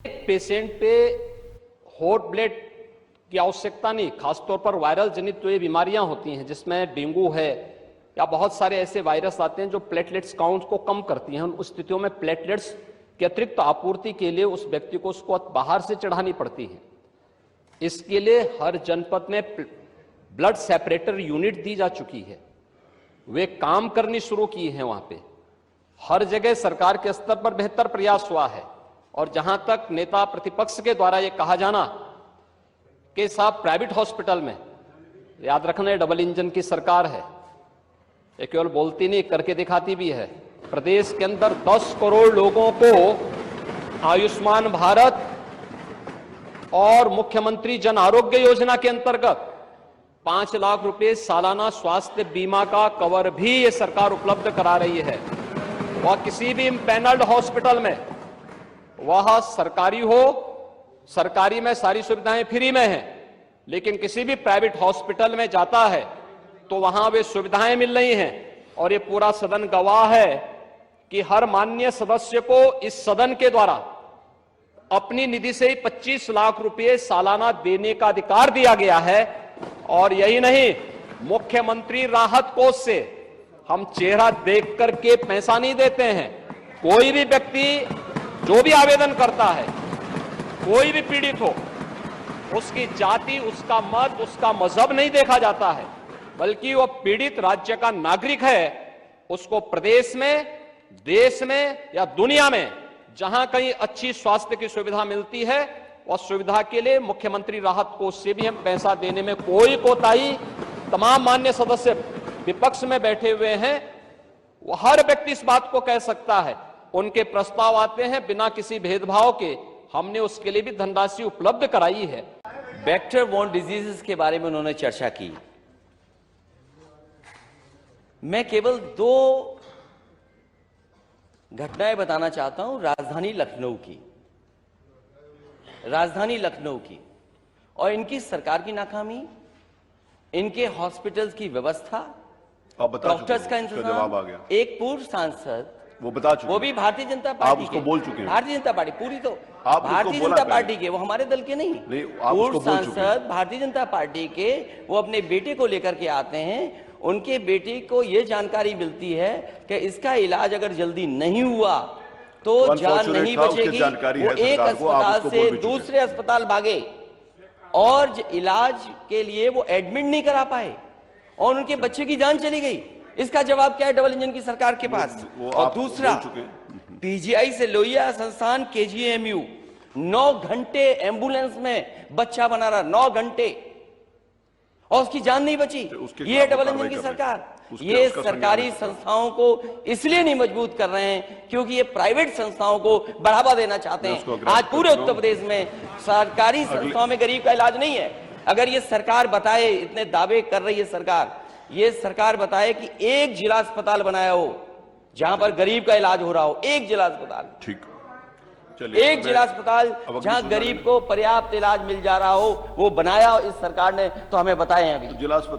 Patient पे hot blood की आवश्यकता नहीं, खासतौर पर वायरल जनित जो ये बीमारियां होती हैं जिसमें डेंगू है या बहुत सारे ऐसे वायरस आते हैं जो प्लेटलेट्स काउंट को कम करती हैं। उन स्थितियों में प्लेटलेट्स की अतिरिक्त आपूर्ति के लिए उस व्यक्ति को उसको बाहर से चढ़ानी पड़ती है। इसके लिए हर जनपद में ब्लड सेपरेटर यूनिट दी जा चुकी है, वे काम करनी शुरू की है। वहां पे हर जगह सरकार के स्तर पर बेहतर प्रयास हुआ है। और जहां तक नेता प्रतिपक्ष के द्वारा यह कहा जाना कि साहब प्राइवेट हॉस्पिटल में, याद रखना डबल इंजन की सरकार है, ये केवल बोलती नहीं करके दिखाती भी है। प्रदेश के अंदर 10 करोड़ लोगों को आयुष्मान भारत और मुख्यमंत्री जन आरोग्य योजना के अंतर्गत 5 लाख रुपए सालाना स्वास्थ्य बीमा का कवर भी ये सरकार उपलब्ध करा रही है। वह किसी भी पैनल्ड हॉस्पिटल में, वह सरकारी हो, सरकारी में सारी सुविधाएं फ्री में हैं, लेकिन किसी भी प्राइवेट हॉस्पिटल में जाता है तो वहां वे सुविधाएं मिल रही हैं। और ये पूरा सदन गवाह है कि हर माननीय सदस्य को इस सदन के द्वारा अपनी निधि से ही 25 लाख रुपए सालाना देने का अधिकार दिया गया है। और यही नहीं, मुख्यमंत्री राहत कोष से हम चेहरा देख करके पैसा नहीं देते हैं। कोई भी व्यक्ति जो भी आवेदन करता है, कोई भी पीड़ित हो, उसकी जाति, उसका मत, उसका मजहब नहीं देखा जाता है, बल्कि वह पीड़ित राज्य का नागरिक है। उसको प्रदेश में, देश में या दुनिया में जहां कहीं अच्छी स्वास्थ्य की सुविधा मिलती है, वह सुविधा के लिए मुख्यमंत्री राहत कोष से भी हम पैसा देने में कोई कोताही, तमाम मान्य सदस्य विपक्ष में बैठे हुए हैं, वो हर व्यक्ति इस बात को कह सकता है। उनके प्रस्ताव आते हैं बिना किसी भेदभाव के, हमने उसके लिए भी धनराशि उपलब्ध कराई है। वेक्टर बोर्न डिजीजेस के बारे में उन्होंने चर्चा की। मैं केवल 2 घटनाएं बताना चाहता हूं राजधानी लखनऊ की और इनकी सरकार की नाकामी, इनके हॉस्पिटल्स की व्यवस्था, डॉक्टर्स का इंतजाम। एक पूर्व सांसद, वो बता चुके, वो भी भारतीय जनता पार्टी आप उसको बोल चुके हैं। भारतीय जनता पार्टी पूरी तो आप भारतीय जनता पार्टी के, वो हमारे दल के नहीं। पूर्व सांसद भारतीय जनता पार्टी के, वो अपने बेटे को लेकर के आते हैं। उनके बेटे को यह जानकारी मिलती है कि इसका इलाज अगर जल्दी नहीं हुआ तो जान नहीं बचेगी। वो एक अस्पताल से दूसरे अस्पताल भागे और इलाज के लिए वो एडमिट नहीं करा पाए और उनके बच्चे की जान चली गई। इसका जवाब क्या है डबल इंजन की सरकार के पास? और दूसरा, पीजीआई से लोहिया संस्थान केजीएमयू 9 घंटे एम्बुलेंस में बच्चा बना रहा, 9 घंटे, और उसकी जान नहीं बची। ये डबल इंजन की सरकार। ये सरकारी संस्थाओं को इसलिए नहीं मजबूत कर रहे हैं क्योंकि ये प्राइवेट संस्थाओं को बढ़ावा देना चाहते हैं। आज पूरे उत्तर प्रदेश में सरकारी संस्थाओं में गरीब का इलाज नहीं है। अगर ये सरकार बताए, इतने दावे कर रही है सरकार, ये सरकार बताए कि एक जिला अस्पताल बनाया हो जहां पर गरीब का इलाज हो रहा हो, एक जिला अस्पताल, ठीक, एक जिला अस्पताल जहां गरीब को पर्याप्त इलाज मिल जा रहा हो, वो बनाया इस सरकार ने, तो हमें बताएं अभी। जिला अस्पताल